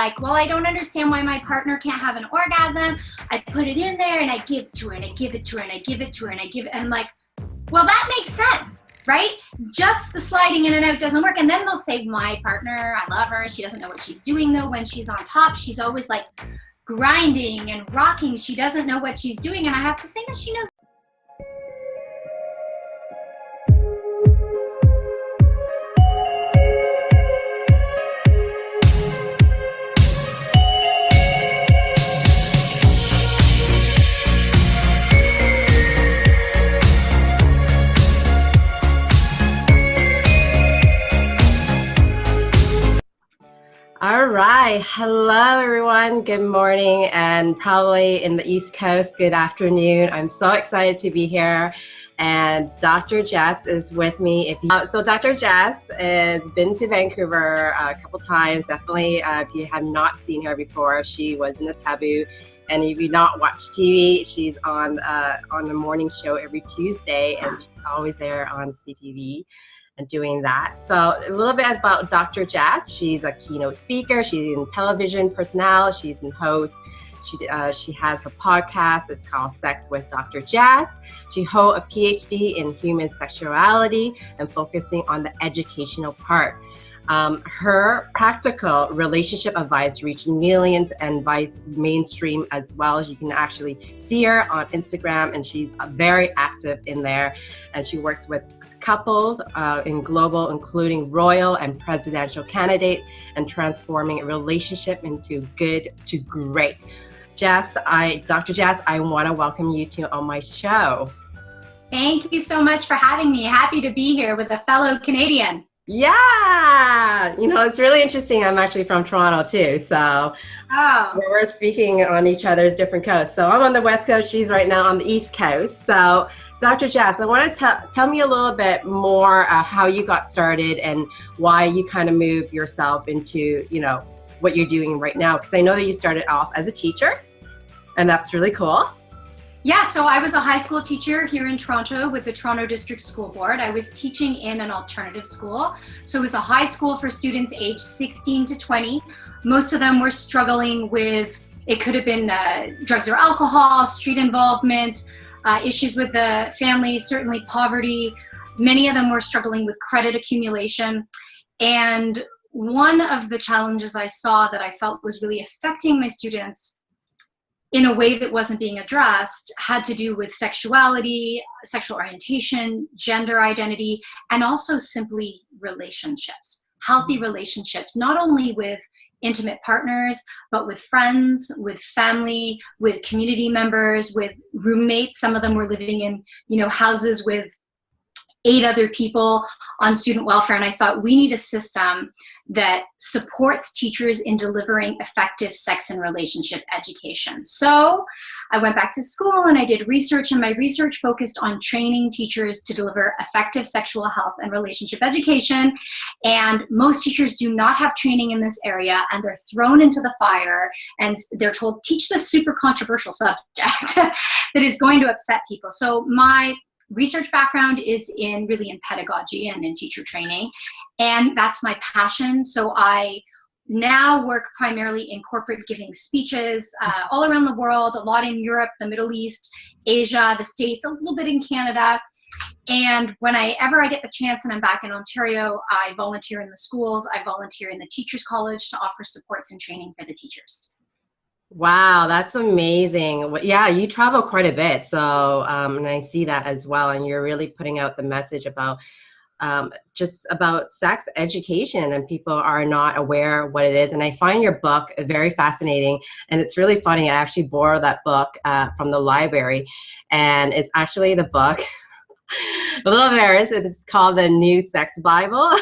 like, well, I don't understand why my partner can't have an orgasm. I put it in there and I give it to her and I give it to her and I give it to her and I give it. And I'm like, well, that makes sense, right? Just the sliding in and out doesn't work. And then they'll say, my partner, I love her. She doesn't know what she's doing though. When she's on top, she's always like grinding and rocking. She doesn't know what she's doing. And I have to say, no, she knows. All right. Hello, everyone. Good morning, and probably in the East Coast, good afternoon. I'm so excited to be here. And Dr. Jess is with me. So Dr. Jess has been to Vancouver a couple times. Definitely, if you have not seen her before, she was in the Taboo. And if you not watch TV, she's on the morning show every Tuesday, and she's always there on CTV. And doing that. So a little bit about Dr. Jess. She's a keynote speaker. She's a television personality. She's a host. She has her podcast. It's called Sex with Dr. Jess. She holds a PhD in human sexuality and focusing on the educational part. Her practical relationship advice reached millions and vice mainstream as well. You can actually see her on Instagram, and she's very active in there. And she works with couples in global, including royal and presidential candidates, and transforming a relationship into good to great. Dr. Jess, I want to welcome you on my show. Thank you so much for having me. Happy to be here with a fellow Canadian. Yeah, it's really interesting. I'm actually from Toronto too, so we're speaking on each other's different coasts. So I'm on the West Coast, she's right now on the East Coast. So Dr. Jess, I want to tell me a little bit more how you got started and why you kind of moved yourself into, what you're doing right now. Because I know that you started off as a teacher, and that's really cool. Yeah, so I was a high school teacher here in Toronto with the Toronto District School Board. I was teaching in an alternative school. So it was a high school for students aged 16 to 20. Most of them were struggling with, it could have been drugs or alcohol, street involvement, issues with the family, certainly poverty. Many of them were struggling with credit accumulation. And one of the challenges I saw that I felt was really affecting my students in a way that wasn't being addressed had to do with sexuality, sexual orientation, gender identity, and also simply relationships, healthy relationships, not only with intimate partners, but with friends, with family, with community members, with roommates. Some of them were living in, houses with 8 other people on student welfare. And I thought, we need a system that supports teachers in delivering effective sex and relationship education. So I went back to school and I did research, and my research focused on training teachers to deliver effective sexual health and relationship education. And most teachers do not have training in this area, and they're thrown into the fire and they're told, teach this super controversial subject that is going to upset people. So my research background is really in pedagogy and in teacher training, and that's my passion. So I now work primarily in corporate giving speeches all around the world, a lot in Europe, the Middle East, Asia, the States, a little bit in Canada. And whenever I get the chance and I'm back in Ontario, I volunteer in the schools, I volunteer in the Teachers College to offer supports and training for the teachers. Wow, that's amazing. Yeah, you travel quite a bit. So, and I see that as well. And you're really putting out the message about just about sex education, and people are not aware what it is. And I find your book very fascinating. And it's really funny. I actually borrowed that book from the library, and it's actually the book. A little embarrassed. It's called The New Sex Bible.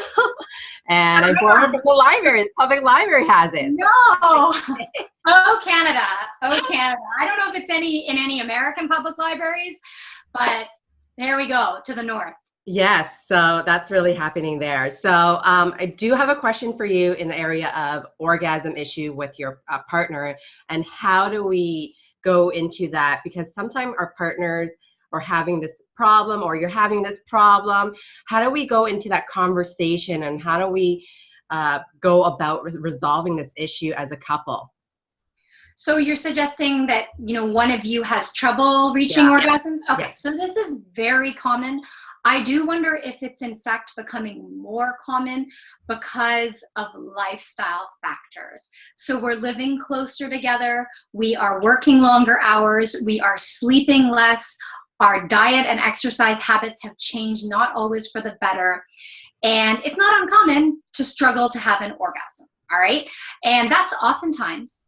And I borrowed it from the library. The public library has it. No. Oh, Canada. Oh, Canada. I don't know if it's in any American public libraries, but there we go, to the north. Yes, so that's really happening there. So I do have a question for you in the area of orgasm issue with your partner, and how do we go into that? Because sometimes our partners are having this problem, or you're having this problem. How do we go into that conversation, and how do we go about resolving this issue as a couple? So you're suggesting that, one of you has trouble reaching orgasm? Okay, so this is very common. I do wonder if it's in fact becoming more common because of lifestyle factors. So we're living closer together, we are working longer hours, we are sleeping less, our diet and exercise habits have changed, not always for the better. And it's not uncommon to struggle to have an orgasm, all right? And that's oftentimes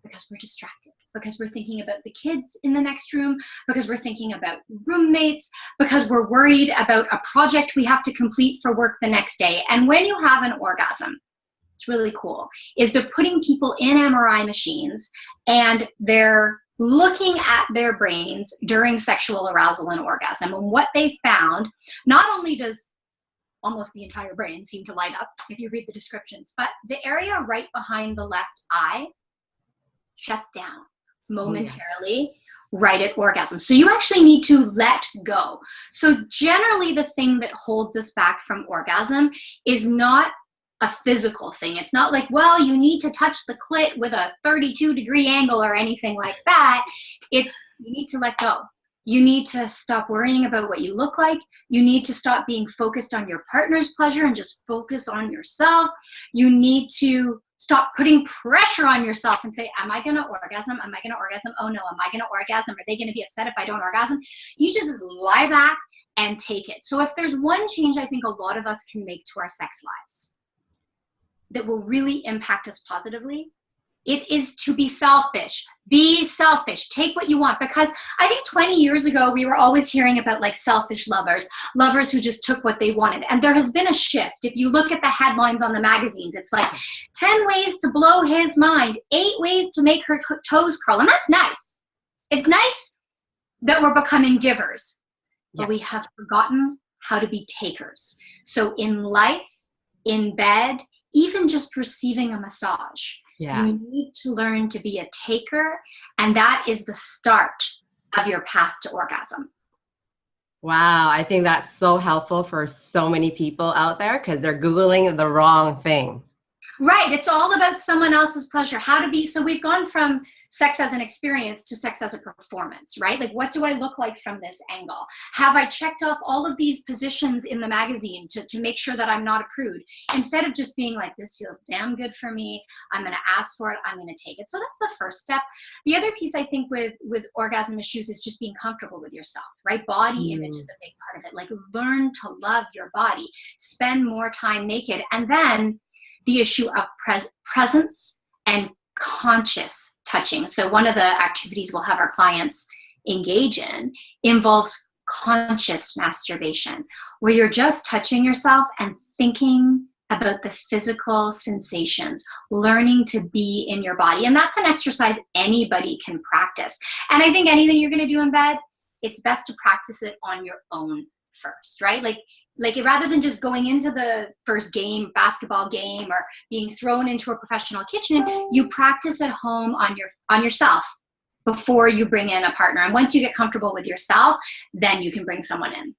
because we're distracted, because we're thinking about the kids in the next room, because we're thinking about roommates, because we're worried about a project we have to complete for work the next day. And when you have an orgasm, it's really cool, is they're putting people in MRI machines and they're looking at their brains during sexual arousal and orgasm. And what they found, not only does almost the entire brain seem to light up if you read the descriptions, but the area right behind the left eye shuts down momentarily right at orgasm. So you actually need to let go. So generally the thing that holds us back from orgasm is not a physical thing. It's not like, well, you need to touch the clit with a 32-degree angle or anything like that. It's you need to let go. You need to stop worrying about what you look like. You need to stop being focused on your partner's pleasure and just focus on yourself. You need to stop putting pressure on yourself and say, am I going to orgasm? Am I going to orgasm? Oh no, am I going to orgasm? Are they going to be upset if I don't orgasm? You just lie back and take it. So if there's one change I think a lot of us can make to our sex lives that will really impact us positively, it is to be selfish. Be selfish. Take what you want. Because I think 20 years ago, we were always hearing about like selfish lovers who just took what they wanted. And there has been a shift. If you look at the headlines on the magazines, it's like 10 ways to blow his mind, 8 ways to make her toes curl. And that's nice. It's nice that we're becoming givers, but we have forgotten how to be takers. So in life, in bed, even just receiving a massage, you need to learn to be a taker, and that is the start of your path to orgasm. Wow, I think that's so helpful for so many people out there because they're Googling the wrong thing. Right, it's all about someone else's pleasure. How to be, so we've gone from sex as an experience to sex as a performance, right? Like, what do I look like from this angle? Have I checked off all of these positions in the magazine to make sure that I'm not a prude? Instead of just being like, this feels damn good for me, I'm gonna ask for it, I'm gonna take it. So that's the first step. The other piece I think with orgasm issues is just being comfortable with yourself, right? Body image is a big part of it. Like, learn to love your body, spend more time naked, and then the issue of presence and conscious touching. So one of the activities we'll have our clients engage in involves conscious masturbation, where you're just touching yourself and thinking about the physical sensations, learning to be in your body. And that's an exercise anybody can practice. And I think anything you're going to do in bed, it's best to practice it on your own first, right? Like rather than just going into the first game, basketball game, or being thrown into a professional kitchen, you practice at home on yourself before you bring in a partner. And once you get comfortable with yourself, then you can bring someone in.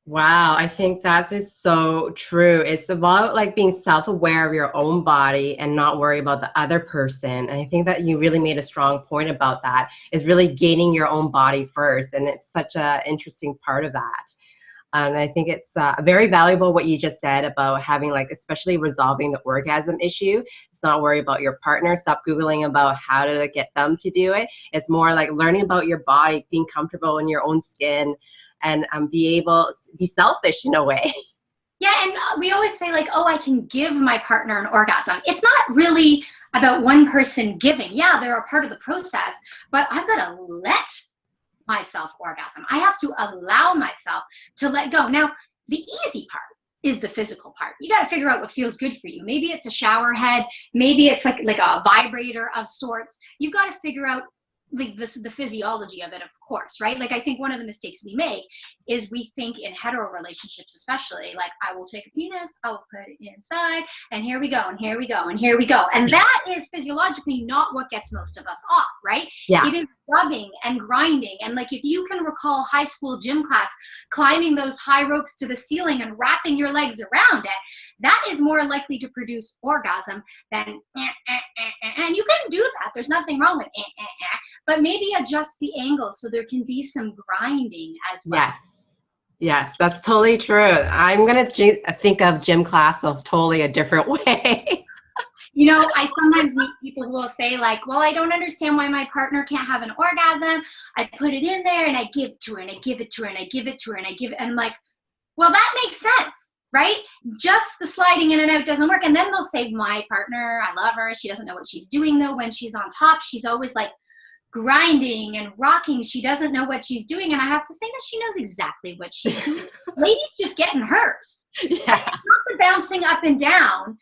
Wow, I think that is so true. It's about like being self-aware of your own body and not worry about the other person. And I think that you really made a strong point about that, is really gaining your own body first. And it's such an interesting part of that. And I think it's very valuable what you just said about having, like, especially resolving the orgasm issue. It's not worry about your partner. Stop Googling about how to get them to do it. It's more like learning about your body, being comfortable in your own skin, and be selfish in a way. Yeah, and we always say like, oh, I can give my partner an orgasm. It's not really about one person giving. Yeah, they're a part of the process, but I've got to let myself orgasm. I have to allow myself to let go. Now, the easy part is the physical part. You got to figure out what feels good for you. Maybe it's a shower head. Maybe it's like a vibrator of sorts. You've got to figure out like the physiology of it, of course, right? Like, I think one of the mistakes we make is we think in hetero relationships, especially, like, I will take a penis, I will put it inside, and here we go, and here we go, and here we go. And that is physiologically not what gets most of us off, right? Yeah. It is rubbing and grinding. And like, if you can recall high school gym class, climbing those high ropes to the ceiling and wrapping your legs around it, that is more likely to produce orgasm than and you can do that. There's nothing wrong with but maybe adjust the angle so there can be some grinding as well. Yes. Yes, that's totally true. I'm going to think of gym class of totally a different way. You know, I sometimes meet people who will say like, well, I don't understand why my partner can't have an orgasm. I put it in there and I give it to her and I give it to her and I give it to her and I give it. And I'm like, well, that makes sense, right? Just the sliding in and out doesn't work. And then they'll say, my partner, I love her. She doesn't know what she's doing though. When she's on top, she's always like grinding and rocking. She doesn't know what she's doing. And I have to say that she knows exactly what she's doing. Ladies just getting hers. Yeah. Not the bouncing up and down.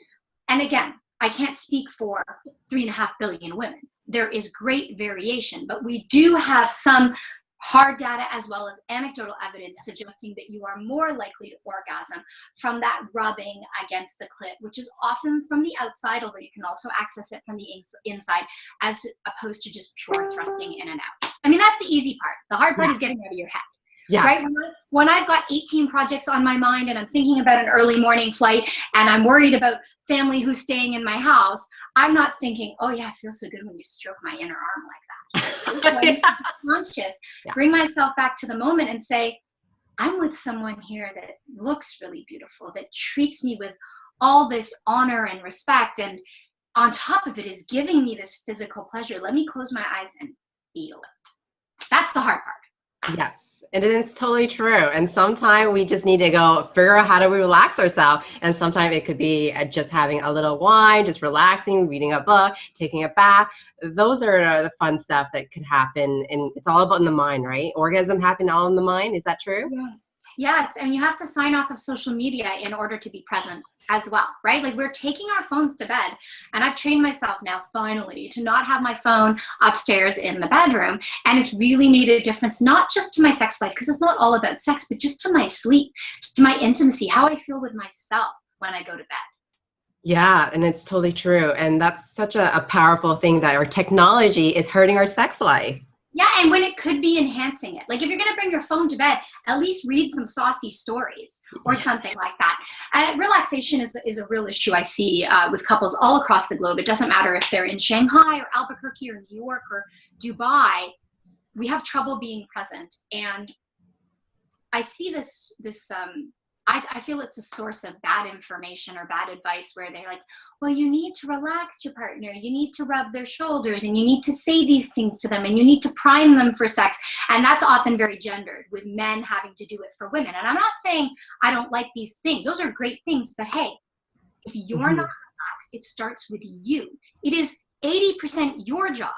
And again, I can't speak for 3.5 billion women. There is great variation, but we do have some hard data as well as anecdotal evidence suggesting that you are more likely to orgasm from that rubbing against the clit, which is often from the outside, although you can also access it from the inside, as opposed to just pure thrusting in and out. I mean, that's the easy part. The hard part is getting out of your head. Yeah. Right? When I've got 18 projects on my mind and I'm thinking about an early morning flight and I'm worried about family who's staying in my house, I'm not thinking, oh yeah, it feels so good when you stroke my inner arm like that. Yeah. Conscious, bring myself back to the moment and say, I'm with someone here that looks really beautiful, that treats me with all this honor and respect, and on top of it is giving me this physical pleasure. Let me close my eyes and feel it. That's the hard part. Yes. And it's totally true. And sometimes we just need to go figure out how do we relax ourselves. And sometimes it could be just having a little wine, just relaxing, reading a book, taking a bath. Those are the fun stuff that could happen. And it's all about in the mind, right? Orgasm happen all in the mind. Is that true? Yes. Yes. And you have to sign off of social media in order to be present as well, right? Like we're taking our phones to bed, and I've trained myself now finally to not have my phone upstairs in the bedroom. And it's really made a difference, not just to my sex life, because it's not all about sex, but just to my sleep, to my intimacy, how I feel with myself when I go to bed. Yeah, and it's totally true. And that's such a powerful thing that our technology is hurting our sex life. Yeah, and when it could be enhancing it. Like if you're going to bring your phone to bed, at least read some saucy stories or something like that. Relaxation is a real issue I see with couples all across the globe. It doesn't matter if they're in Shanghai or Albuquerque or New York or Dubai. We have trouble being present. And I see this I feel it's a source of bad information or bad advice where they're like, well, you need to relax your partner. You need to rub their shoulders and you need to say these things to them and you need to prime them for sex. And that's often very gendered, with men having to do it for women. And I'm not saying I don't like these things. Those are great things. But hey, if you're not relaxed, it starts with you. It is 80% your job,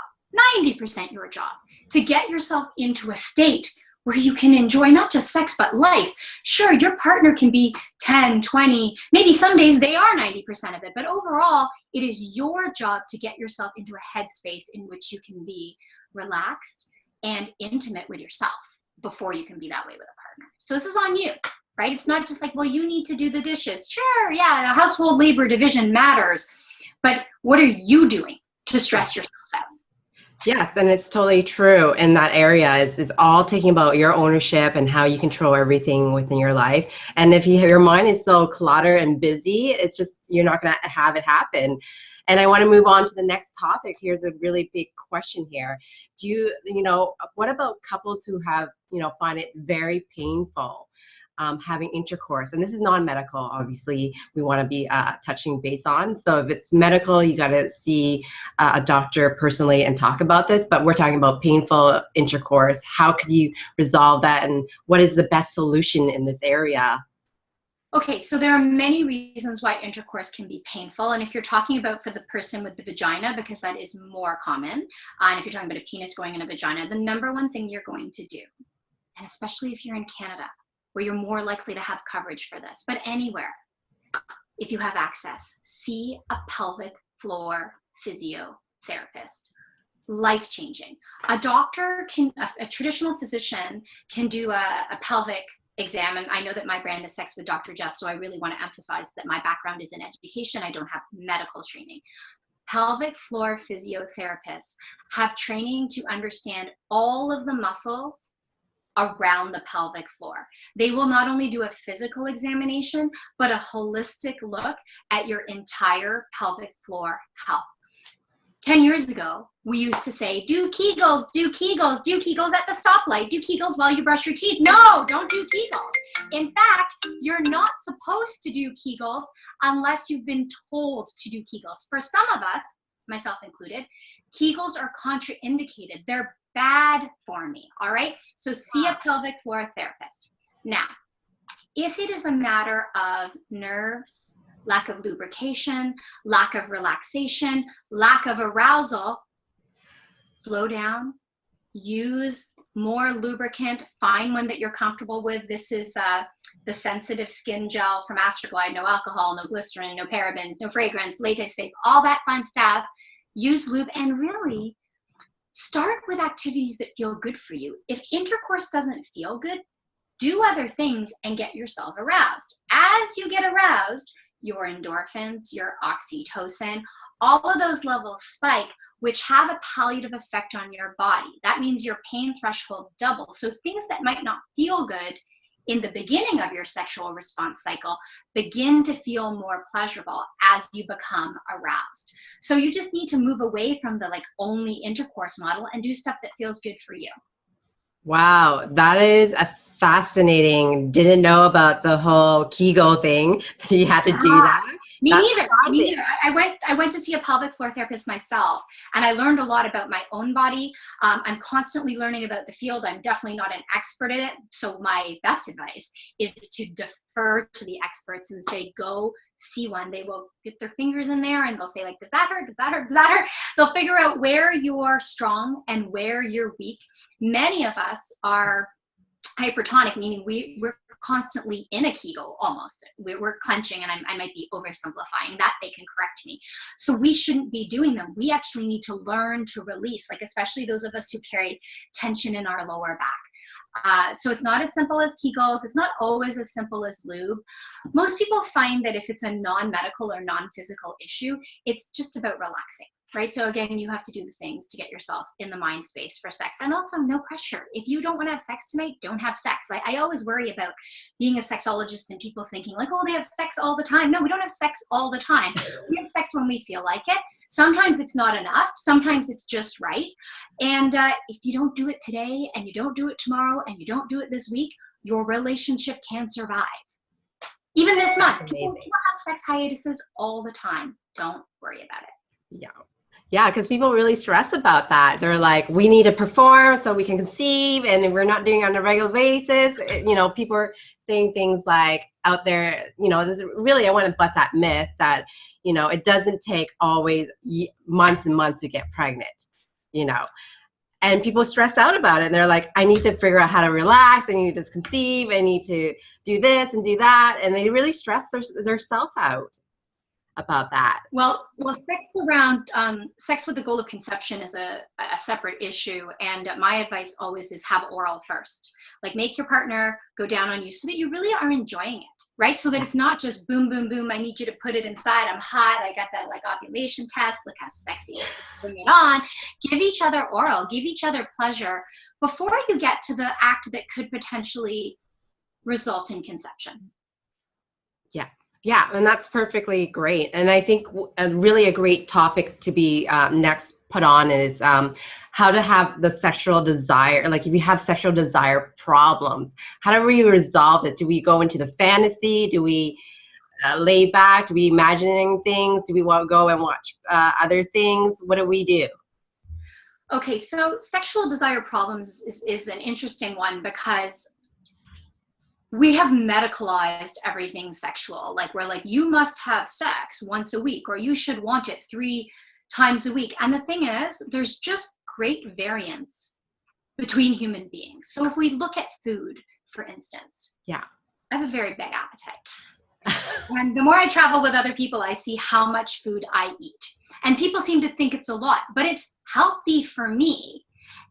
90% your job to get yourself into a state where you can enjoy not just sex, but life. Sure, your partner can be 10, 20, maybe some days they are 90% of it, but overall, it is your job to get yourself into a headspace in which you can be relaxed and intimate with yourself before you can be that way with a partner. So this is on you, right? It's not just like, well, you need to do the dishes. Sure, yeah, the household labor division matters, but what are you doing to stress yourself out? Yes, and it's totally true in that area. It's all taking about your ownership and how you control everything within your life. And if your mind is so cluttered and busy, it's just, you're not going to have it happen. And I want to move on to the next topic. Here's a really big question here. What about couples who have, find it very painful having intercourse? And this is non-medical, obviously, we want to be touching base on. So if it's medical, you got to see a doctor personally and talk about this. But we're talking about painful intercourse. How could you resolve that? And what is the best solution in this area? Okay, so there are many reasons why intercourse can be painful. And if you're talking about for the person with the vagina, because that is more common, and if you're talking about a penis going in a vagina, the number one thing you're going to do, and especially if you're in Canada, where you're more likely to have coverage for this, but anywhere, if you have access, see a pelvic floor physiotherapist. Life-changing. A doctor a traditional physician can do a pelvic exam, and I know that my brand is Sex with Dr. Jess, so I really want to emphasize that my background is in education. I don't have medical training. Pelvic floor physiotherapists have training to understand all of the muscles around the pelvic floor. They will not only do a physical examination, but a holistic look at your entire pelvic floor health. 10 years ago, we used to say, do Kegels, do Kegels, do Kegels at the stoplight, do Kegels while you brush your teeth. No, don't do Kegels. In fact, you're not supposed to do Kegels unless you've been told to do Kegels. For some of us, myself included, Kegels are contraindicated. They're bad for me, all right? So see a pelvic floor therapist. Now, if it is a matter of nerves, lack of lubrication, lack of relaxation, lack of arousal, slow down, use more lubricant, find one that you're comfortable with. This is the sensitive skin gel from Astroglide, no alcohol, no glycerin, no parabens, no fragrance, latex tape, all that fun stuff. Use lube and really start with activities that feel good for you. If intercourse doesn't feel good, do other things and get yourself aroused. As you get aroused, your endorphins, your oxytocin, all of those levels spike, which have a palliative effect on your body. That means your pain thresholds double. So things that might not feel good in the beginning of your sexual response cycle begin to feel more pleasurable as you become aroused. So you just need to move away from the only intercourse model and do stuff that feels good for you. Wow, that is a fascinating. Didn't know about the whole Kegel thing. You had to do that. Me neither. I went to see a pelvic floor therapist myself, and I learned a lot about my own body. I'm constantly learning about the field. I'm definitely not an expert in it. So my best advice is to defer to the experts and say, go see one. They will get their fingers in there and they'll say, does that hurt? Does that hurt? Does that hurt? They'll figure out where you're strong and where you're weak. Many of us are hypertonic, meaning we're constantly in a Kegel almost. We're clenching, and I might be oversimplifying that. They can correct me. So we shouldn't be doing them. We actually need to learn to release, especially those of us who carry tension in our lower back. So it's not as simple as Kegels. It's not always as simple as lube. Most people find that if it's a non-medical or non-physical issue, it's just about relaxing. Right? So again, you have to do the things to get yourself in the mind space for sex. And also no pressure. If you don't want to have sex tonight, don't have sex. I always worry about being a sexologist and people thinking they have sex all the time. No, we don't have sex all the time. We have sex when we feel like it. Sometimes it's not enough. Sometimes it's just right. And if you don't do it today and you don't do it tomorrow and you don't do it this week, your relationship can survive. Even this month, people have sex hiatuses all the time. Don't worry about it. Yeah. Yeah, because people really stress about that. They're like, we need to perform so we can conceive, and we're not doing it on a regular basis. People are saying things out there, I want to bust that myth that, it doesn't take always months and months to get pregnant, and people stress out about it. And they're like, I need to figure out how to relax. I need to conceive. I need to do this and do that. And they really stress their self out about that. Well, sex with the goal of conception is a separate issue. And my advice always is have oral first. Make your partner go down on you so that you really are enjoying it, right? So that it's not just boom, boom, boom. I need you to put it inside. I'm hot. I got that ovulation test. Look how sexy it is. Bring it on. Give each other oral. Give each other pleasure before you get to the act that could potentially result in conception. Yeah, and that's perfectly great. And I think a great topic to be next put on is how to have the sexual desire. If you have sexual desire problems, how do we resolve it? Do we go into the fantasy? Do we lay back? Do we imagining things? Do we want to go and watch other things? What do we do? Okay, so sexual desire problems is an interesting one because we have medicalized everything sexual. We're you must have sex once a week, or you should want it 3 times a week. And the thing is, there's just great variance between human beings. So if we look at food, for instance, I have a very big appetite. And the more I travel with other people, I see how much food I eat. And people seem to think it's a lot, but it's healthy for me.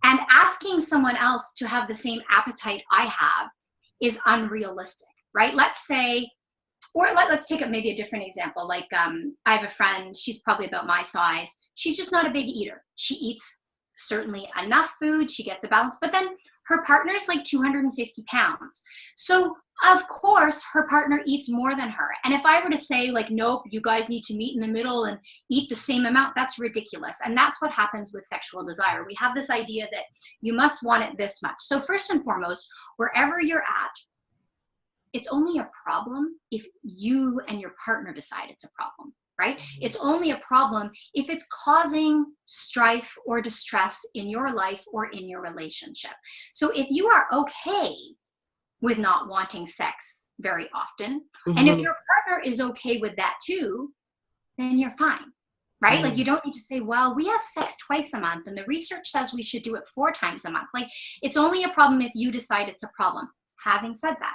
And asking someone else to have the same appetite I have is unrealistic, right? Let's say, or let's take maybe a different example. I have a friend, she's probably about my size. She's just not a big eater. She eats certainly enough food, she gets a balance, but then her partner's like 250 pounds. So of course her partner eats more than her. And if I were to say like, nope, you guys need to meet in the middle and eat the same amount, that's ridiculous. And that's what happens with sexual desire. We have this idea that you must want it this much. So first and foremost, wherever you're at, it's only a problem if you and your partner decide it's a problem, right? It's only a problem if it's causing strife or distress in your life or in your relationship. So if you are okay with not wanting sex very often, and if your partner is okay with that too, then you're fine, right? Like you don't need to say, well, we have sex twice a month and the research says we should do it 4 times a month. Like it's only a problem if you decide it's a problem. Having said that,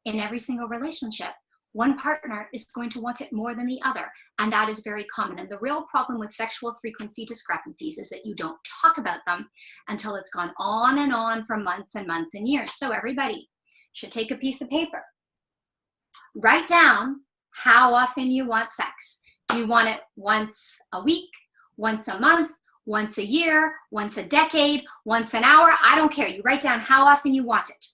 in every single relationship, one partner is going to want it more than the other. And that is very common. And the real problem with sexual frequency discrepancies is that you don't talk about them until it's gone on and on for months and months and years. So everybody should take a piece of paper. Write down how often you want sex. Do you want it once a week, once a month, once a year, once a decade, once an hour? I don't care. You write down how often you want it.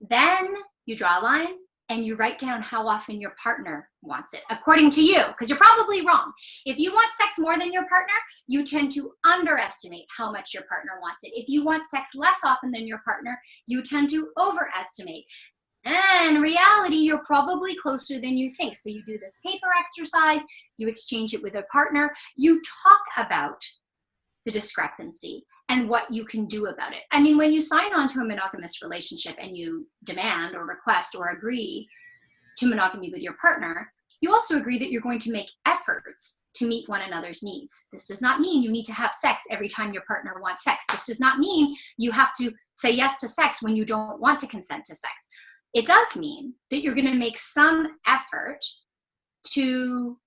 Then you draw a line and you write down how often your partner wants it, according to you, because you're probably wrong. If you want sex more than your partner, you tend to underestimate how much your partner wants it. If you want sex less often than your partner, you tend to overestimate. And in reality, you're probably closer than you think. So you do this paper exercise, you exchange it with a partner, you talk about the discrepancy and what you can do about it. I mean, when you sign on to a monogamous relationship and you demand or request or agree to monogamy with your partner, you also agree that you're going to make efforts to meet one another's needs. This does not mean you need to have sex every time your partner wants sex. This does not mean you have to say yes to sex when you don't want to consent to sex. It does mean that you're going to make some effort to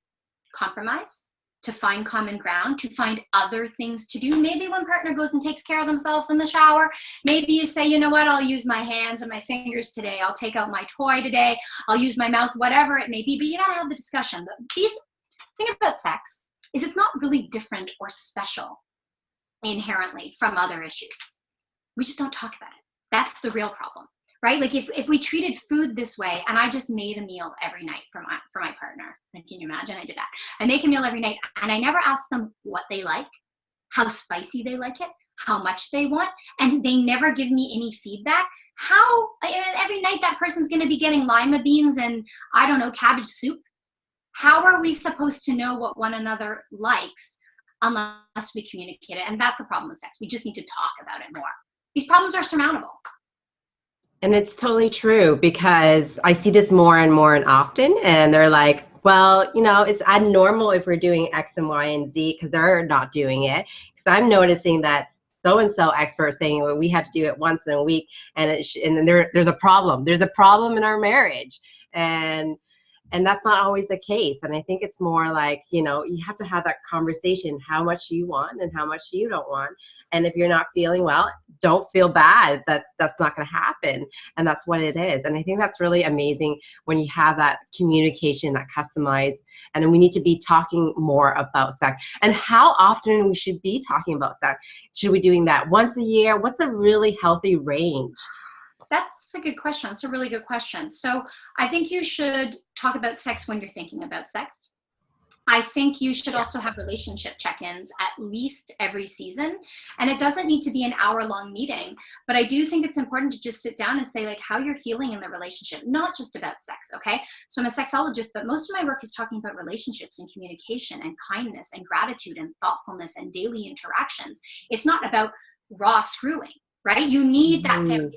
compromise, to find common ground, to find other things to do. Maybe one partner goes and takes care of themselves in the shower. Maybe you say, you know what, I'll use my hands and my fingers today. I'll take out my toy today. I'll use my mouth, whatever it may be. But you gotta have the discussion. The thing about sex is it's not really different or special inherently from other issues. We just don't talk about it. That's the real problem, right? Like if we treated food this way, and I just made a meal every night for my partner, like, can you imagine? I did that. I make a meal every night and I never ask them what they like, how spicy they like it, how much they want, and they never give me any feedback. How, every night that person's gonna be getting lima beans and, I don't know, cabbage soup. How are we supposed to know what one another likes unless we communicate it? And that's the problem with sex. We just need to talk about it more. These problems are surmountable. And it's totally true, because I see this more and more and often, and they're like, well, you know, it's abnormal if we're doing X and Y and Z because they're not doing it. Because I'm noticing that so-and-so expert saying, well, we have to do it once in a week, and there's a problem. There's a problem in our marriage. And that's not always the case. And I think it's more like, you know, you have to have that conversation, how much you want and how much you don't want. And if you're not feeling well, don't feel bad that that's not going to happen. And that's what it is. And I think that's really amazing when you have that communication, that customized, and we need to be talking more about sex and how often we should be talking about sex. Should we be doing that once a year? What's a really healthy range? That's a good question. It's a really good question. So I think you should talk about sex when you're thinking about sex. I think you should also have relationship check-ins at least every season. And it doesn't need to be an hour-long meeting, but I do think it's important to just sit down and say like how you're feeling in the relationship, not just about sex, okay? So I'm a sexologist, but most of my work is talking about relationships and communication and kindness and gratitude and thoughtfulness and daily interactions. It's not about raw screwing, right? You need that foundation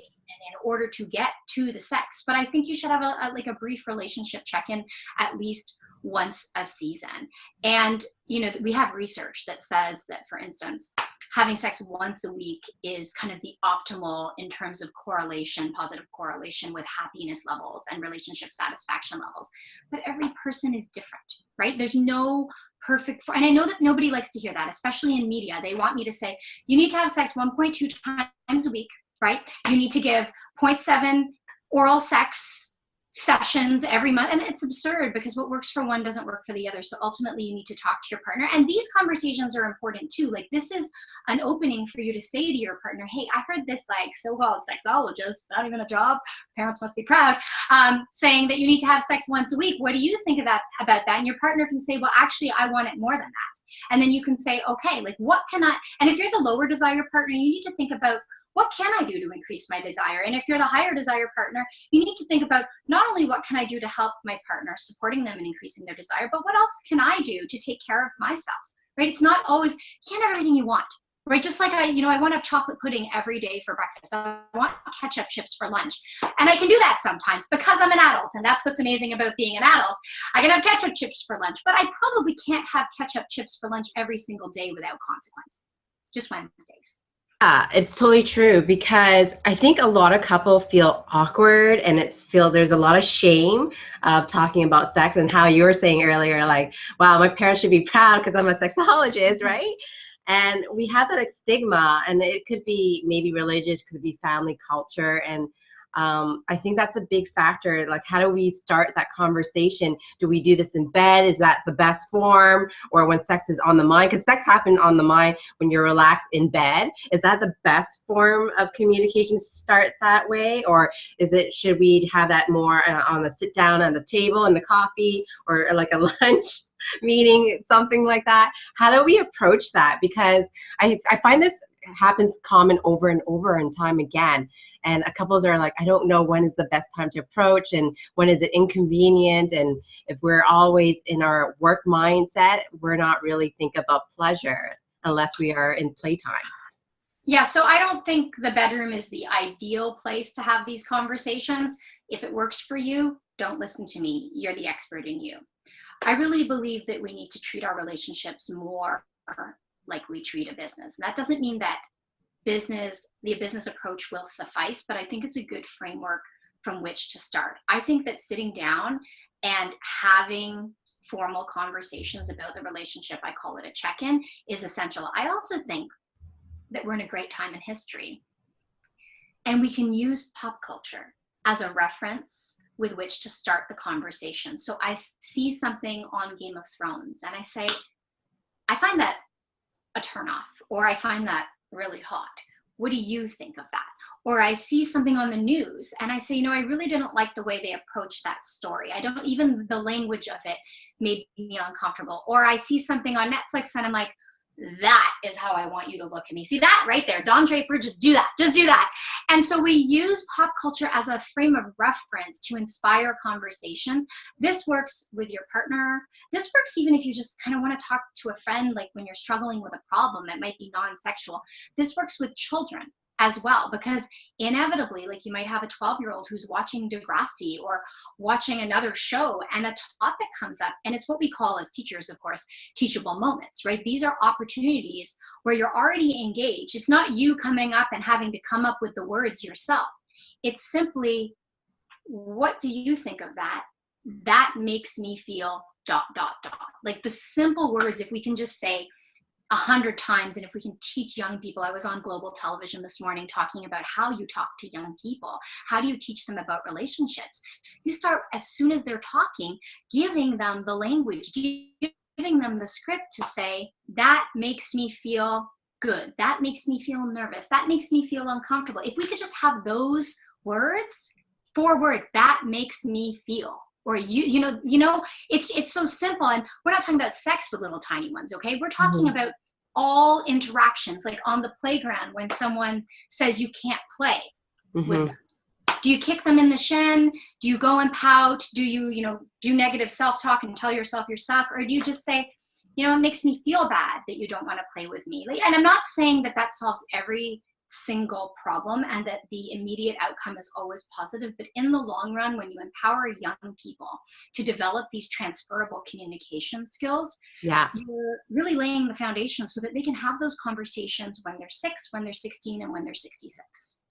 in order to get to the sex. But I think you should have a brief relationship check-in at least once a season. And, you know, we have research that says that, for instance, having sex once a week is kind of the optimal in terms of correlation, positive correlation with happiness levels and relationship satisfaction levels. But every person is different, right? There's no perfect, and I know that nobody likes to hear that, especially in media. They want me to say, you need to have sex 1.2 times a week, right? You need to give 0.7 oral sex sessions every month, and it's absurd because what works for one doesn't work for the other. So ultimately you need to talk to your partner, and these conversations are important too. Like, this is an opening for you to say to your partner, hey, I heard this like so-called sexologist, not even a job, parents must be proud, saying that you need to have sex once a week. What do you think of that, about that? And your partner can say, well, actually I want it more than that. And then you can say, okay, like, what can I, and if you're the lower desire partner, you need to think about, what can I do to increase my desire? And if you're the higher desire partner, you need to think about not only what can I do to help my partner, supporting them and increasing their desire, but what else can I do to take care of myself, right? It's not always, you can't have everything you want, right? Just like I want to have chocolate pudding every day for breakfast. I want ketchup chips for lunch. And I can do that sometimes because I'm an adult. And that's what's amazing about being an adult. I can have ketchup chips for lunch, but I probably can't have ketchup chips for lunch every single day without consequence. It's just my mistakes. Yeah, it's totally true, because I think a lot of couples feel awkward and there's a lot of shame of talking about sex, and how you were saying earlier, like, wow, my parents should be proud because I'm a sexologist, right? And we have that like, stigma, and it could be maybe religious, could be family culture, and I think that's a big factor. Like, how do we start that conversation? Do we do this in bed? Is that the best form? Or when sex is on the mind? Because sex happens on the mind when you're relaxed in bed. Is that the best form of communication to start that way? Or should we have that more on the sit down at the table and the coffee, or like a lunch meeting, something like that? How do we approach that? Because I find this happens common over and over and time again, and couples are like, I don't know when is the best time to approach, and when is it inconvenient, and if we're always in our work mindset, we're not really thinking about pleasure unless we are in playtime. Yeah, so I don't think the bedroom is the ideal place to have these conversations. If it works for you, don't listen to me. You're the expert in you. I really believe that we need to treat our relationships more like we treat a business. And that doesn't mean that the business approach will suffice, but I think it's a good framework from which to start. I think that sitting down and having formal conversations about the relationship, I call it a check-in, is essential. I also think that we're in a great time in history, and we can use pop culture as a reference with which to start the conversation. So I see something on Game of Thrones and I say, I find that a turnoff, or I find that really hot. What do you think of that? Or I see something on the news and I say, I really didn't like the way they approached that story. even the language of it made me uncomfortable. Or I see something on Netflix and I'm like, that is how I want you to look at me. See that right there, Don Draper, just do that. And so we use pop culture as a frame of reference to inspire conversations. This works with your partner. This works even if you just kind of want to talk to a friend, like when you're struggling with a problem that might be non-sexual. This works with children as well, because inevitably, like, you might have a 12-year-old who's watching Degrassi or watching another show, and a topic comes up, and it's what we call, as teachers, of course, teachable moments, right? These are opportunities where you're already engaged. It's not you coming up and having to come up with the words yourself. It's simply, what do you think of that? That makes me feel ... Like, the simple words, if we can just say 100 times, and if we can teach young people. I was on global television this morning talking about how you talk to young people. How do you teach them about relationships? You start as soon as they're talking, giving them the language, giving them the script to say, that makes me feel good. That makes me feel nervous. That makes me feel uncomfortable. If we could just have those words, 4 words, that makes me feel. Or it's so simple. And we're not talking about sex with little tiny ones, okay? We're talking about all interactions, like on the playground when someone says you can't play with them. Do you kick them in the shin? Do you go and pout? Do you, do negative self-talk and tell yourself you suck? Or do you just say, it makes me feel bad that you don't want to play with me? And I'm not saying that solves every single problem and that the immediate outcome is always positive, but in the long run, when you empower young people to develop these transferable communication skills, you're really laying the foundation so that they can have those conversations when they're 6, when they're 16, and when they're 66.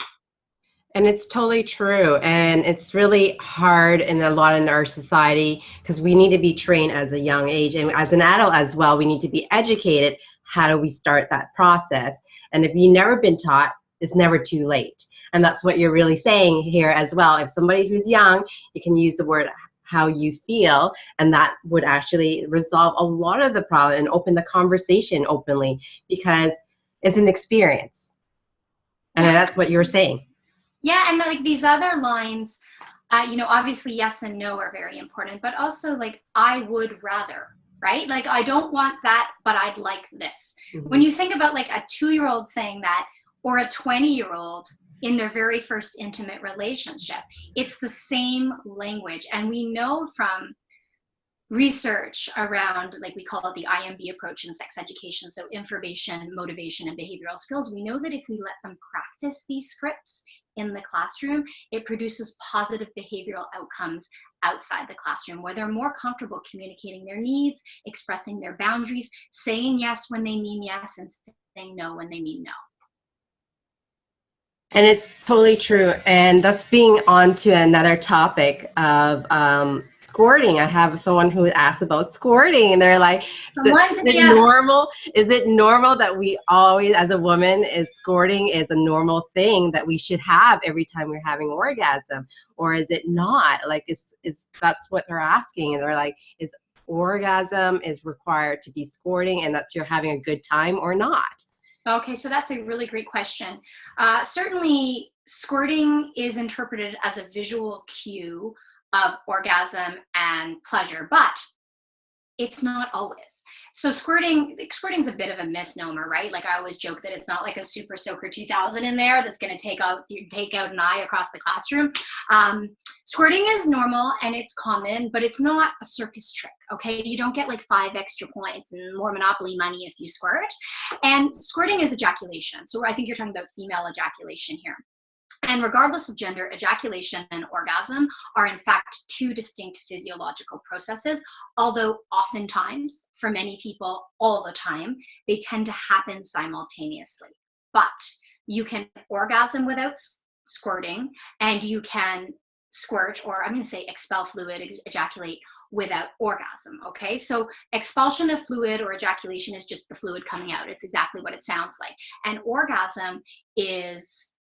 And it's totally true. And it's really hard in our society, because we need to be trained as a young age, and as an adult as well, we need to be educated. How do we start that process? And if you've never been taught, it's never too late. And that's what you're really saying here as well. If somebody who's young, you can use the word how you feel, and that would actually resolve a lot of the problem and open the conversation openly, because it's an experience. And that's what you're saying. Yeah, and like these other lines, obviously yes and no are very important, but also like I would rather, right? Like I don't want that, but I'd like this. Mm-hmm. When you think about like a 2-year-old saying that, or a 20-year-old in their very first intimate relationship, it's the same language. And we know from research around, like we call it the IMB approach in sex education, so information, motivation, and behavioral skills, we know that if we let them practice these scripts in the classroom, it produces positive behavioral outcomes outside the classroom, where they're more comfortable communicating their needs, expressing their boundaries, saying yes when they mean yes, and saying no when they mean no. And it's totally true. And that's being on to another topic of squirting. I have someone who asked about squirting, and they're like, is it normal that we always, as a woman, is squirting is a normal thing that we should have every time we're having orgasm? Or is it not? Like, is that's what they're asking. And they're like, is orgasm is required to be squirting, and that's you're having a good time or not? Okay, so that's a really great question. Certainly, squirting is interpreted as a visual cue of orgasm and pleasure, but it's not always. So squirting is a bit of a misnomer, right? Like I always joke that it's not like a Super Soaker 2000 in there that's going to take out an eye across the classroom. Squirting is normal and it's common, but it's not a circus trick, okay? You don't get like 5 extra points and more Monopoly money if you squirt. And squirting is ejaculation. So I think you're talking about female ejaculation here. And regardless of gender, ejaculation and orgasm are in fact 2 distinct physiological processes, although oftentimes, for many people all the time, they tend to happen simultaneously. But you can orgasm without squirting, and you can squirt, or I'm going to say expel fluid, ejaculate without orgasm, okay? So expulsion of fluid or ejaculation is just the fluid coming out. It's exactly what it sounds like. And orgasm is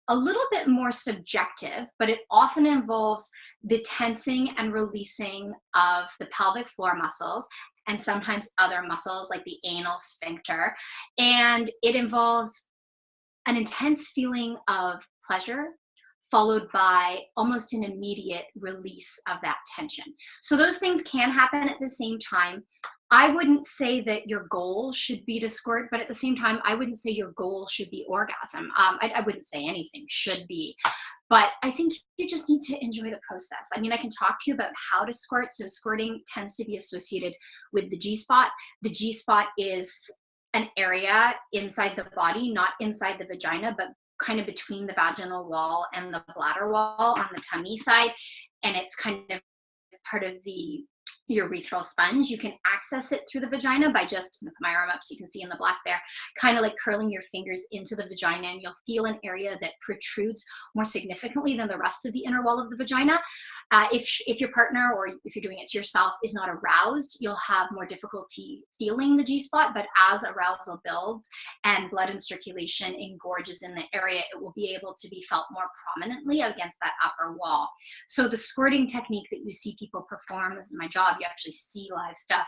a little bit more subjective, but it often involves the tensing and releasing of the pelvic floor muscles and sometimes other muscles like the anal sphincter. And it involves an intense feeling of pleasure followed by almost an immediate release of that tension. So those things can happen at the same time. I wouldn't say that your goal should be to squirt, but at the same time, I wouldn't say your goal should be orgasm. I wouldn't say anything should be, but I think you just need to enjoy the process. I mean, I can talk to you about how to squirt. So squirting tends to be associated with the G-spot. The G-spot is an area inside the body, not inside the vagina, but kind of between the vaginal wall and the bladder wall on the tummy side. And it's kind of part of the urethral sponge. You can access it through the vagina by just, put my arm up so you can see in the black there, kind of like curling your fingers into the vagina, and you'll feel an area that protrudes more significantly than the rest of the inner wall of the vagina. If your partner, or if you're doing it to yourself, is not aroused, you'll have more difficulty feeling the G-spot, but as arousal builds and blood and circulation engorges in the area, it will be able to be felt more prominently against that upper wall. So the squirting technique that you see people perform, this is my job, you actually see live stuff,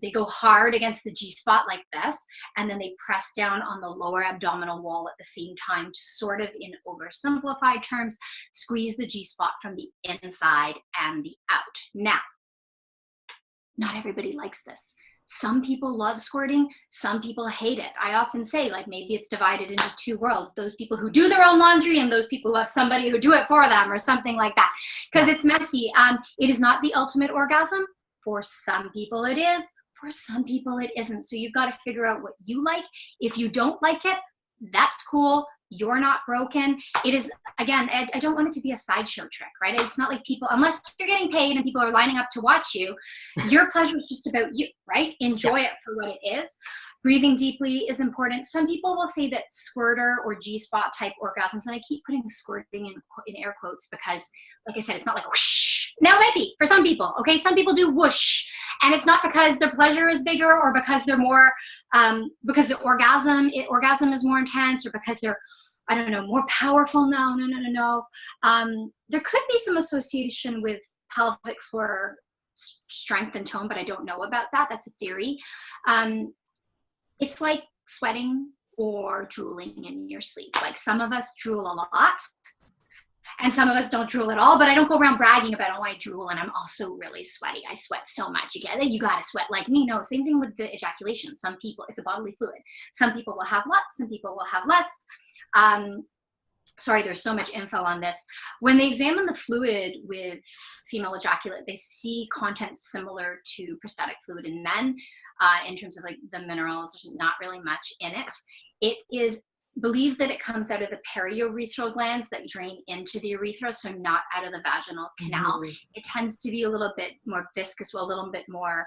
they go hard against the G-spot like this, and then they press down on the lower abdominal wall at the same time to sort of, in oversimplified terms, squeeze the G-spot from the inside and the out. Now, not everybody likes this. Some people love squirting, some people hate it. I often say, like, maybe it's divided into 2 worlds, those people who do their own laundry and those people who have somebody who do it for them, or something like that, because it's messy. It is not the ultimate orgasm. For some people it is, for some people it isn't. So you've got to figure out what you like. If you don't like it, that's cool. You're not broken. It is, again, I don't want it to be a sideshow trick, right? It's not like people, unless you're getting paid and people are lining up to watch you, your pleasure is just about you, right? Enjoy it for what it is. Breathing deeply is important. Some people will say that squirter or G-spot type orgasms, and I keep putting squirting in air quotes because, like I said, it's not like whoosh, Now, maybe for some people, okay, some people do whoosh, and it's not because their pleasure is bigger or because they're more, because the orgasm is more intense, or because they're, I don't know, more powerful. No. There could be some association with pelvic floor strength and tone, but I don't know about that. That's a theory. It's like sweating or drooling in your sleep. Like, some of us drool a lot, and some of us don't drool at all, but I don't go around bragging about, oh, I drool and I'm also really sweaty. I sweat so much. You gotta sweat like me. No, same thing with the ejaculation. Some people, it's a bodily fluid. Some people will have lots, some people will have less. Sorry, there's so much info on this. When they examine the fluid with female ejaculate, they see content similar to prostatic fluid in men in terms of like the minerals. There's not really much in it. It is believed that it comes out of the periurethral glands that drain into the urethra, so not out of the vaginal canal. Mm-hmm. It tends to be a little bit more viscous, or a little bit more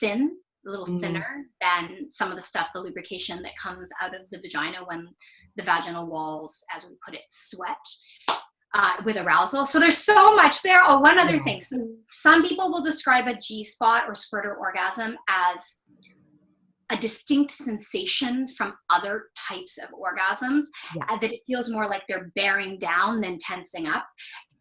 thin, a little thinner than some of the stuff, the lubrication that comes out of the vagina when the vaginal walls, as we put it, sweat with arousal. So there's so much there. Oh, one other thing. So some people will describe a G-spot or spurter orgasm as a distinct sensation from other types of orgasms, that it feels more like they're bearing down than tensing up.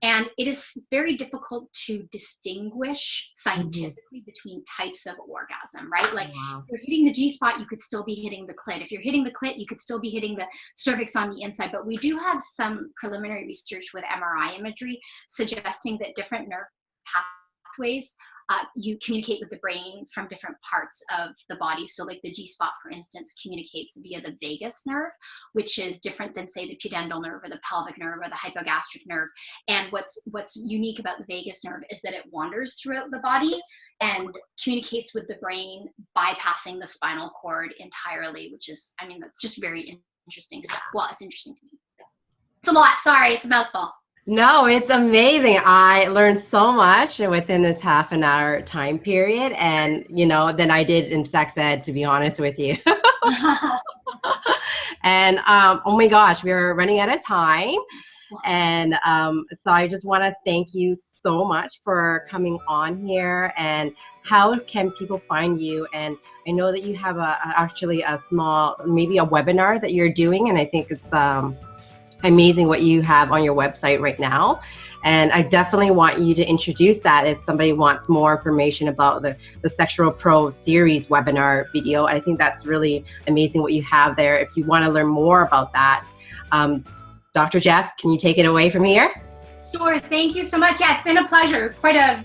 And it is very difficult to distinguish scientifically between types of orgasm, right? Like, if you're hitting the G-spot, you could still be hitting the clit. If you're hitting the clit, you could still be hitting the cervix on the inside. But we do have some preliminary research with MRI imagery suggesting that different nerve pathways you communicate with the brain from different parts of the body. So like the G-spot, for instance, communicates via the vagus nerve, which is different than, say, the pudendal nerve or the pelvic nerve or the hypogastric nerve. And what's unique about the vagus nerve is that it wanders throughout the body and communicates with the brain, bypassing the spinal cord entirely, which is, I mean, that's just very interesting stuff. Well, it's interesting to me. It's a lot. Sorry, it's a mouthful. No, it's amazing. I learned so much within this half an hour time period, and than I did in sex ed, to be honest with you. And oh my gosh, we're running out of time. And so I just want to thank you so much for coming on here. And how can people find you? And I know that you have actually a small, maybe a webinar that you're doing, and I think it's amazing what you have on your website right now. And I definitely want you to introduce that if somebody wants more information about the Sexual Pro series webinar video. I think that's really amazing what you have there. If you want to learn more about that, Dr. Jess, can you take it away from here? Sure, thank you so much. Yeah, it's been a pleasure. Quite a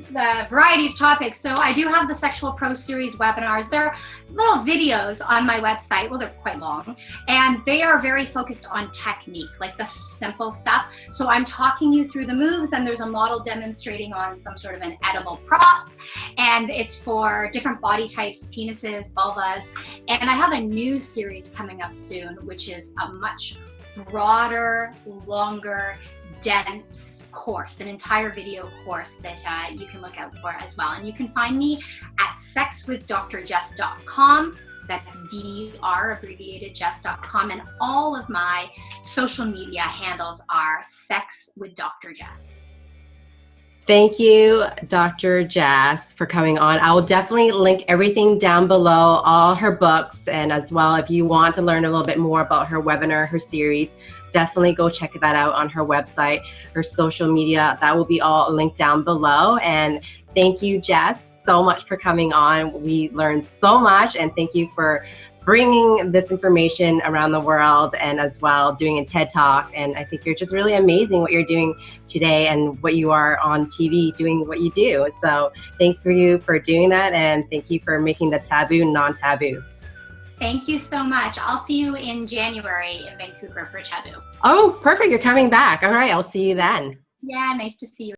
variety of topics. So I do have the Sexual Pro Series webinars. They're little videos on my website. Well, they're quite long. And they are very focused on technique, like the simple stuff. So I'm talking you through the moves, and there's a model demonstrating on some sort of an edible prop. And it's for different body types, penises, vulvas. And I have a new series coming up soon, which is a much broader, longer, dense course, an entire video course that you can look out for as well. And you can find me at sexwithdrjess.com. That's DDR, abbreviated, Jess.com. And all of my social media handles are Sex with Dr. Jess. Thank you, Dr. Jess, for coming on. I will definitely link everything down below, all her books, and as well, if you want to learn a little bit more about her webinar, her series, definitely go check that out on her website, her social media. That will be all linked down below. And thank you, Jess, so much for coming on. We learned so much, and thank you for bringing this information around the world, and as well doing a TED Talk. And I think you're just really amazing what you're doing today, and what you are on TV doing what you do. So thank you for doing that, and thank you for making the taboo non-taboo. Thank you so much. I'll see you in January in Vancouver for Taboo. Oh, perfect. You're coming back. All right. I'll see you then. Yeah, nice to see you.